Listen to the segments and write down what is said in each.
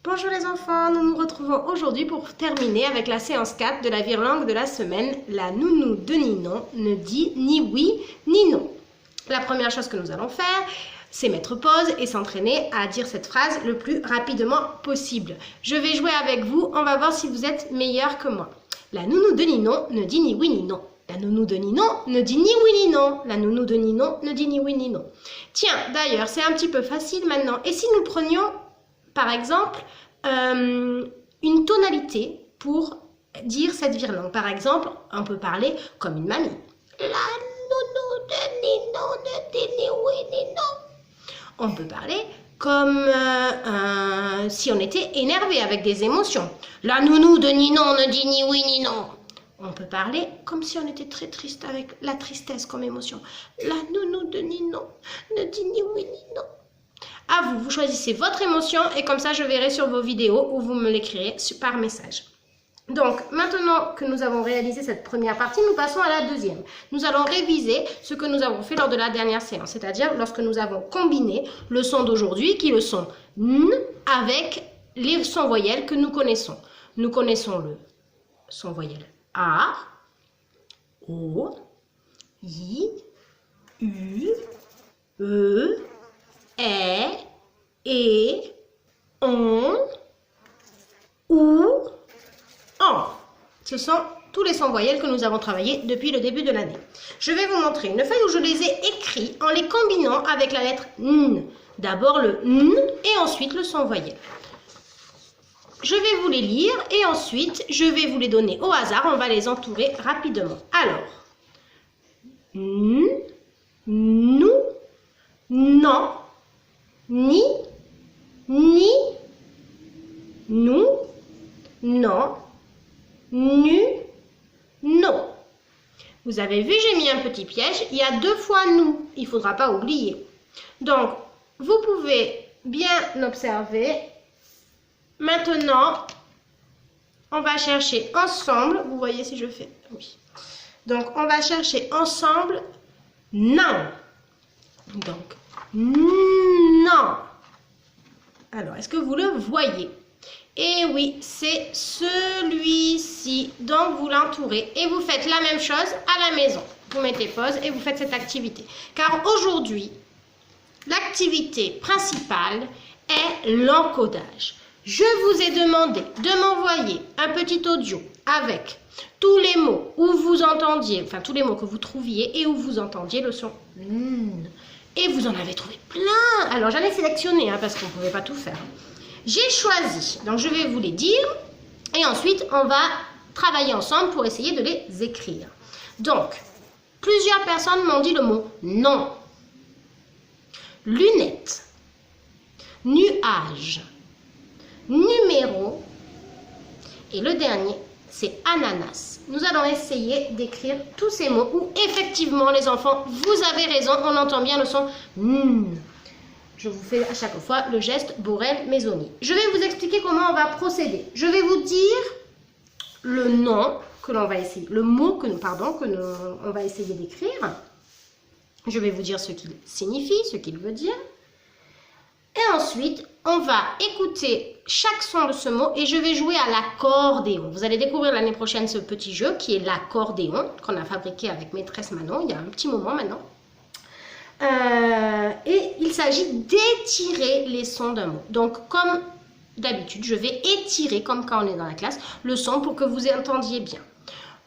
Bonjour les enfants, nous nous retrouvons aujourd'hui pour terminer avec la séance 4 de la virlangue de la semaine. La nounou de Ninon ne dit ni oui ni non. La première chose que nous allons faire, c'est mettre pause et s'entraîner à dire cette phrase le plus rapidement possible. Je vais jouer avec vous, on va voir si vous êtes meilleurs que moi. La nounou de Ninon ne dit ni oui ni non. La nounou de Ninon ne dit ni oui ni non. La nounou de Ninon ne dit ni oui ni non. Tiens, d'ailleurs, c'est un petit peu facile maintenant. Et si nous prenions, par exemple, une tonalité pour dire cette virlangue. Par exemple, on peut parler comme une mamie. La nounou de Ninon ne dit ni oui ni non. On peut parler comme si on était énervé avec des émotions. La nounou de Ninon ne dit ni oui ni non. On peut parler comme si on était très triste avec la tristesse comme émotion. La nounou de Ninon ne dit ni oui ni non. À vous, vous choisissez votre émotion et comme ça je verrai sur vos vidéos ou vous me l'écrirez par message. Donc maintenant que nous avons réalisé cette première partie, nous passons à la deuxième. Nous allons réviser ce que nous avons fait lors de la dernière séance, c'est-à-dire lorsque nous avons combiné le son d'aujourd'hui qui est le son N avec les sons voyelles que nous connaissons. Nous connaissons le son voyelle A, O, I, U, E, E, on, ou, en. Ce sont tous les sons voyelles que nous avons travaillés depuis le début de l'année. Je vais vous montrer une feuille où je les ai écrits en les combinant avec la lettre N. D'abord le N et ensuite le son voyelle. Je vais vous les lire et ensuite je vais vous les donner au hasard. On va les entourer rapidement. Alors, N, nous, non, ni, ni, nous, non, nu, non. Vous avez vu, j'ai mis un petit piège. Il y a 2 fois nous. Il ne faudra pas oublier. Donc, vous pouvez bien observer. Maintenant, on va chercher ensemble. Vous voyez si je fais? Oui. Donc, on va chercher ensemble non. Donc, non. Alors, est-ce que vous le voyez? Et oui, c'est celui-ci. Donc, vous l'entourez et vous faites la même chose à la maison. Vous mettez pause et vous faites cette activité. Car aujourd'hui, l'activité principale est l'encodage. Je vous ai demandé de m'envoyer un petit audio avec tous les mots où vous entendiez, enfin tous les mots que vous trouviez et où vous entendiez le son N. Et vous en avez trouvé plein. Alors j'allais sélectionner parce qu'on ne pouvait pas tout faire. J'ai choisi, donc je vais vous les dire et ensuite on va travailler ensemble pour essayer de les écrire. Donc, plusieurs personnes m'ont dit le mot non. Lunettes, nuage, numéro et le dernier c'est ananas. Nous allons essayer d'écrire tous ces mots où effectivement les enfants, vous avez raison, on entend bien le son N. Je vous fais à chaque fois le geste Borel-Maisoni. Je vais vous expliquer comment on va procéder. Je vais vous dire le nom que l'on va essayer, le mot que on va essayer d'écrire. Je vais vous dire ce qu'il signifie, ce qu'il veut dire. Et ensuite, on va écouter chaque son de ce mot et je vais jouer à l'accordéon. Vous allez découvrir l'année prochaine ce petit jeu qui est l'accordéon qu'on a fabriqué avec maîtresse Manon il y a un petit moment maintenant. Et il s'agit d'étirer les sons d'un mot. Donc, comme d'habitude, je vais étirer, comme quand on est dans la classe, le son pour que vous entendiez bien.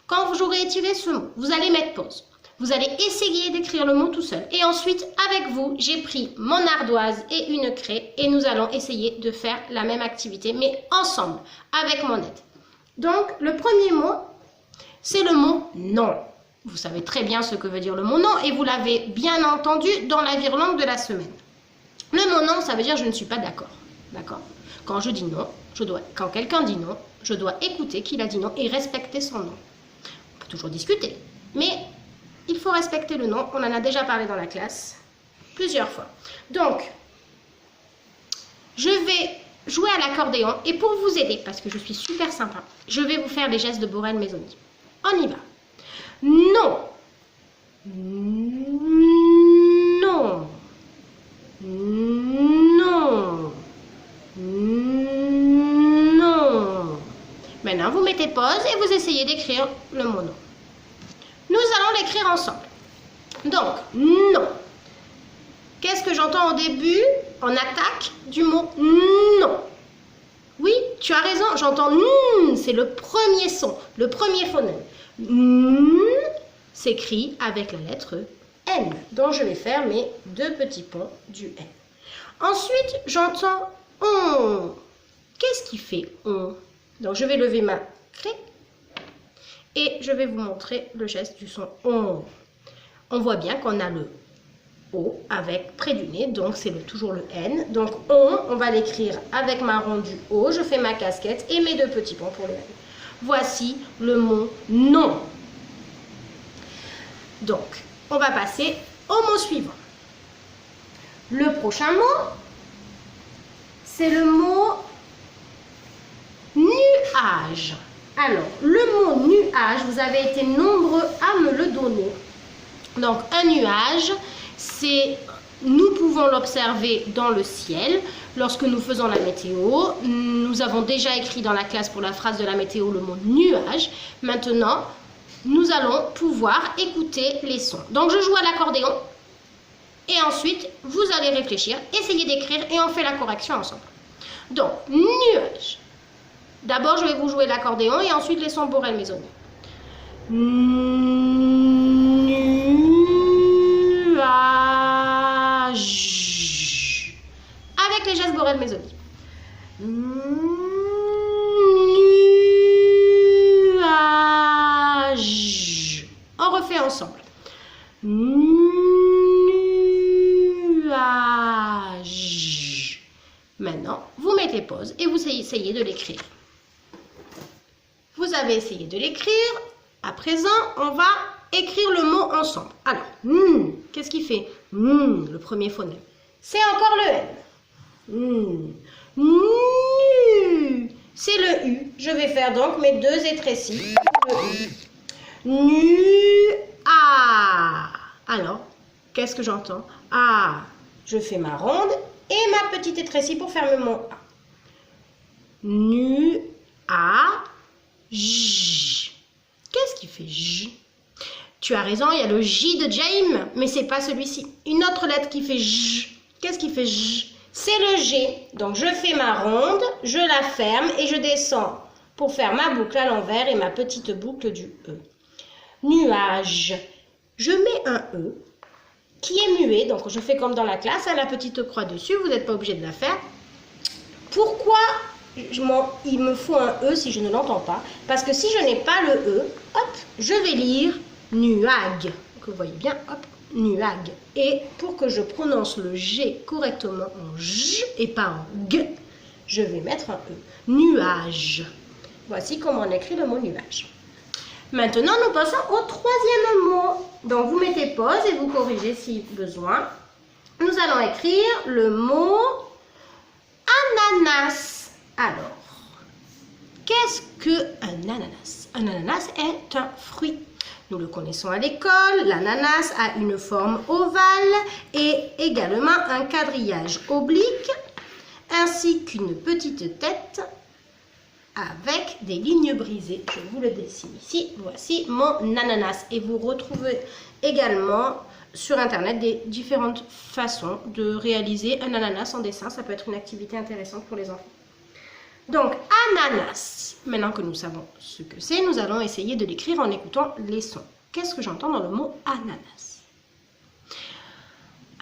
Quand j'aurai étiré ce mot, vous allez mettre pause. Vous allez essayer d'écrire le mot tout seul. Et ensuite, avec vous, j'ai pris mon ardoise et une craie. Et nous allons essayer de faire la même activité, mais ensemble, avec mon aide. Donc, le premier mot, c'est le mot non. Vous savez très bien ce que veut dire le mot non. Et vous l'avez bien entendu dans la virlangue de la semaine. Le mot non, ça veut dire je ne suis pas d'accord. D'accord? Quand je dis non, quand quelqu'un dit non, je dois écouter qu'il a dit non et respecter son non. On peut toujours discuter, mais il faut respecter le nom, on en a déjà parlé dans la classe plusieurs fois. Donc, je vais jouer à l'accordéon et pour vous aider, parce que je suis super sympa, je vais vous faire les gestes de Borel-Maisoni. On y va. Non. Non. Non. Maintenant, vous mettez pause et vous essayez d'écrire le mot non. Nous allons l'écrire ensemble. Donc, non. Qu'est-ce que j'entends au début, en attaque, du mot non? Oui, tu as raison, j'entends n, c'est le premier son, le premier phonème. N s'écrit avec la lettre N. Donc, je vais faire mes deux petits ponts du N. Ensuite, j'entends on. Qu'est-ce qui fait on? Donc, je vais lever ma clé et je vais vous montrer le geste du son on. On voit bien qu'on a le O avec près du nez, donc c'est toujours le N. Donc, on va l'écrire avec ma ronde du O. Je fais ma casquette et mes deux petits ponts pour le N. Voici le mot non. Donc, on va passer au mot suivant. Le prochain mot, c'est le mot nuage. Alors, le mot nuage, vous avez été nombreux à me le donner. Donc, un nuage, nous pouvons l'observer dans le ciel lorsque nous faisons la météo. Nous avons déjà écrit dans la classe pour la phrase de la météo le mot nuage. Maintenant, nous allons pouvoir écouter les sons. Donc, je joue à l'accordéon et ensuite, vous allez réfléchir, essayer d'écrire et on fait la correction ensemble. Donc, nuage. D'abord, je vais vous jouer l'accordéon et ensuite les sons Borel-Maisonneuve. Nuage. Avec les gestes Borel-Maisonneuve. Nuage. On refait ensemble. Nuage. Maintenant, vous mettez pause et vous essayez de l'écrire. Vous avez essayé de l'écrire. À présent, on va écrire le mot ensemble. Alors, qu'est-ce qu'il fait? Le premier phonème. C'est encore le N. Nu. C'est le U. Je vais faire donc mes deux étrécis. Nu. A. Alors, qu'est-ce que j'entends? A. Je fais ma ronde et ma petite étrécie pour faire le mot A. Nu. A. J. Qu'est-ce qui fait J? Tu as raison, il y a le J de Jaim, mais c'est pas celui-ci. Une autre lettre qui fait J. Qu'est-ce qui fait J? C'est le G. Donc je fais ma ronde, je la ferme et je descends pour faire ma boucle à l'envers et ma petite boucle du E. Nuage. Je mets un E qui est muet, donc je fais comme dans la classe, à la petite croix dessus, vous n'êtes pas obligé de la faire. Pourquoi il me faut un E si je ne l'entends pas? Parce que si je n'ai pas le E, hop, je vais lire nuag. Donc vous voyez bien, hop, nuag. Et pour que je prononce le G correctement en J et pas en G, je vais mettre un E. Nuage. Voici comment on écrit le mot nuage. Maintenant, nous passons au troisième mot. Donc, vous mettez pause et vous corrigez si besoin. Nous allons écrire le mot ananas. Alors, qu'est-ce qu'un ananas? Un ananas est un fruit. Nous le connaissons à l'école. L'ananas a une forme ovale et également un quadrillage oblique, ainsi qu'une petite tête avec des lignes brisées. Je vous le dessine ici. Voici mon ananas. Et vous retrouvez également sur Internet des différentes façons de réaliser un ananas en dessin. Ça peut être une activité intéressante pour les enfants. Donc, ananas. Maintenant que nous savons ce que c'est, nous allons essayer de l'écrire en écoutant les sons. Qu'est-ce que j'entends dans le mot ananas?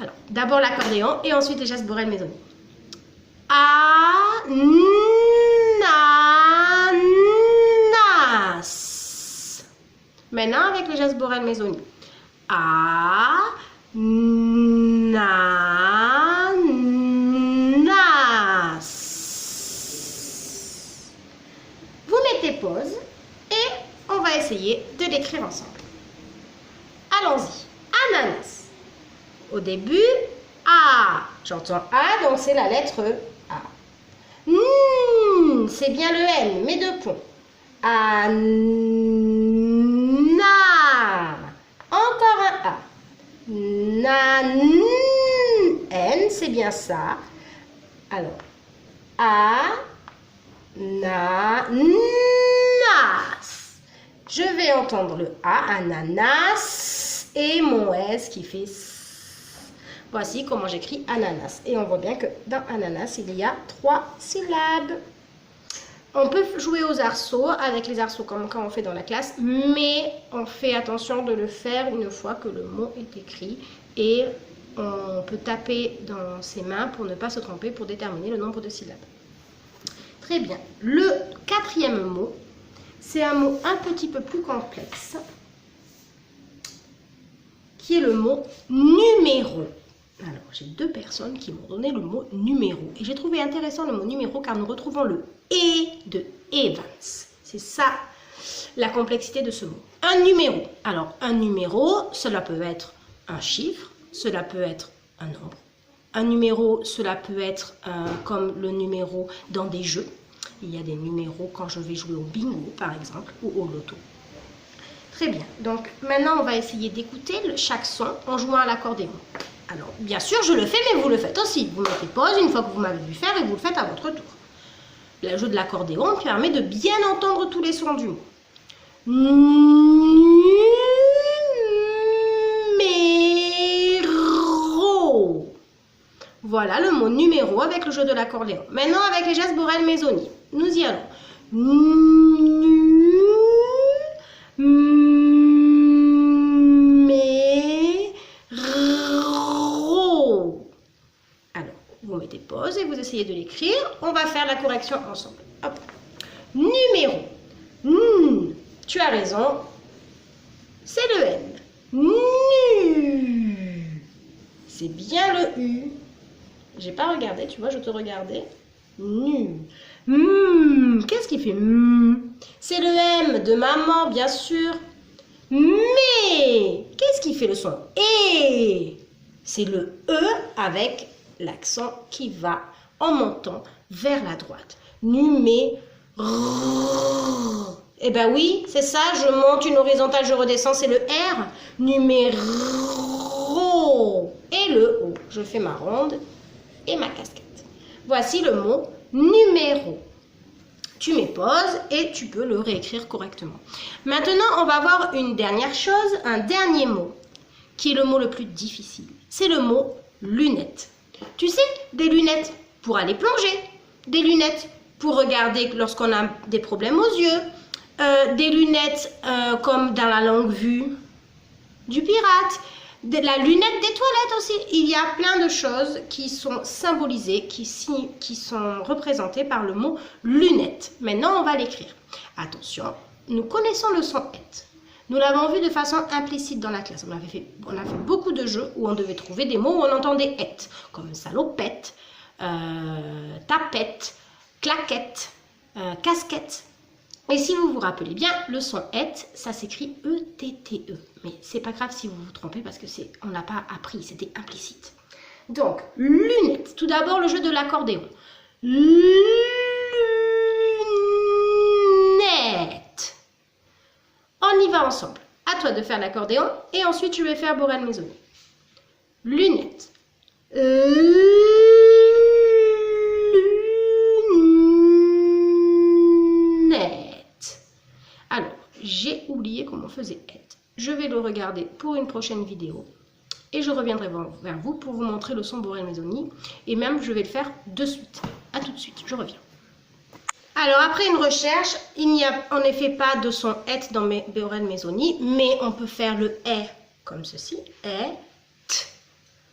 Alors, d'abord l'accordéon et ensuite les gestes Borel-Maisonneuve. Ananas. Maintenant avec les gestes Borel-Maisonneuve. Ananas. Vous mettez pause et on va essayer de l'écrire ensemble. Allons-y. Ananas. Au début, A. J'entends A, donc c'est la lettre A. C'est bien le N, mes deux ponts. Anna. Encore un A. Nan. N, c'est bien ça. Alors, A. Na. vais entendre le A, ananas, et mon S qui fait S. Voici comment j'écris ananas. Et on voit bien que dans ananas, il y a 3 syllabes. On peut jouer aux arceaux, avec les arceaux comme quand on fait dans la classe, mais on fait attention de le faire une fois que le mot est écrit. Et on peut taper dans ses mains pour ne pas se tromper, pour déterminer le nombre de syllabes. Très bien. Le 4e mot, c'est un mot un petit peu plus complexe, qui est le mot numéro. Alors, j'ai 2 personnes qui m'ont donné le mot numéro. Et j'ai trouvé intéressant le mot numéro car nous retrouvons le « et » de Evans. C'est ça la complexité de ce mot. Un numéro. Alors, un numéro, cela peut être un chiffre, cela peut être un nombre. Un numéro, cela peut être comme le numéro dans des jeux. Il y a des numéros quand je vais jouer au bingo, par exemple, ou au loto. Très bien. Donc, maintenant, on va essayer d'écouter chaque son en jouant à l'accordéon. Alors, bien sûr, je le fais, mais vous le faites aussi. Vous mettez pause une fois que vous m'avez vu faire et vous le faites à votre tour. Le jeu de l'accordéon permet de bien entendre tous les sons du mot. Numéro. Voilà le mot numéro avec le jeu de l'accordéon. Maintenant, avec les gestes Borel-Mézoni, nous y allons. Vous mettez pause et vous essayez de l'écrire. On va faire la correction ensemble. Hop. Numéro. Tu as raison. C'est le N. Nu. C'est bien le U. J'ai pas regardé, tu vois, je te regardais. Nu. Qu'est-ce qui fait C'est le M de maman, bien sûr. Mais. Qu'est-ce qui fait le son Et. C'est le E avec l'accent qui va en montant vers la droite. Numéro. Eh ben oui, c'est ça, je monte une horizontale, je redescends, c'est le R. Numéro. Et le O. Je fais ma ronde et ma casquette. Voici le mot numéro. Tu mets pause et tu peux le réécrire correctement. Maintenant, on va voir une dernière chose, un dernier mot, qui est le mot le plus difficile. C'est le mot lunettes. Tu sais, des lunettes pour aller plonger, des lunettes pour regarder lorsqu'on a des problèmes aux yeux, des lunettes comme dans la longue vue du pirate, la lunette des toilettes aussi. Il y a plein de choses qui sont symbolisées, qui sont représentées par le mot lunettes. Maintenant, on va l'écrire. Attention, nous connaissons le son « et ». Nous l'avons vu de façon implicite dans la classe. On a fait beaucoup de jeux où on devait trouver des mots où on entendait « et », comme salopette, tapette, claquette, casquette. Et si vous vous rappelez bien, le son « et », ça s'écrit E-T-T-E. Mais c'est pas grave si vous vous trompez parce que on n'a pas appris, c'était implicite. Donc, lunettes. Tout d'abord, le jeu de l'accordéon. Lunettes. On y va ensemble. À toi de faire l'accordéon et ensuite je vais faire Borel-Mézoni. Lunettes. Lunettes. Alors, j'ai oublié comment on faisait être. Je vais le regarder pour une prochaine vidéo et je reviendrai vers vous pour vous montrer le son Borel-Mézoni et même je vais le faire de suite. À tout de suite, je reviens. Alors, après une recherche, il n'y a en effet pas de son « et » dans Borel-Mézoni, mais on peut faire le « et » comme ceci. « Et ».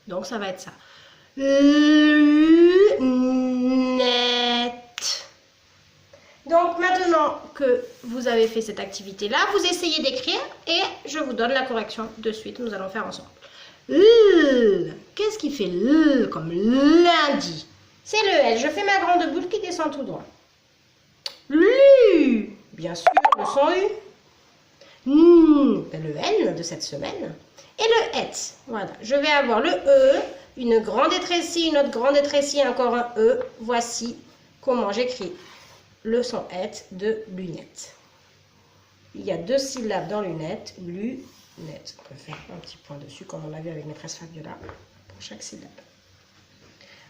Donc, ça va être ça. Lunettes. Donc, maintenant que vous avez fait cette activité-là, vous essayez d'écrire et je vous donne la correction de suite. Nous allons faire ensemble. Qu'est-ce qui fait L comme lundi? C'est le L. Je fais ma grande boule qui descend tout droit. Lu, bien sûr, le son U. Le N de cette semaine. Et le et. Voilà, je vais avoir le E, une grande étrécie, une autre grande étrécie, encore un E. Voici comment j'écris le son et de lunettes. Il y a 2 syllabes dans lunettes, lunettes. On peut faire un petit point dessus comme on a vu avec maîtresse Fabiola pour chaque syllabe.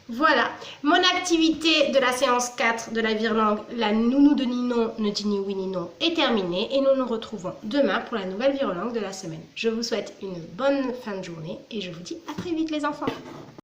Voilà, mon activité de la séance 4 de la virelangue, la nounou de Ninon ne dit ni oui ni non, est terminée et nous nous retrouvons demain pour la nouvelle virelangue de la semaine. Je vous souhaite une bonne fin de journée et je vous dis à très vite les enfants.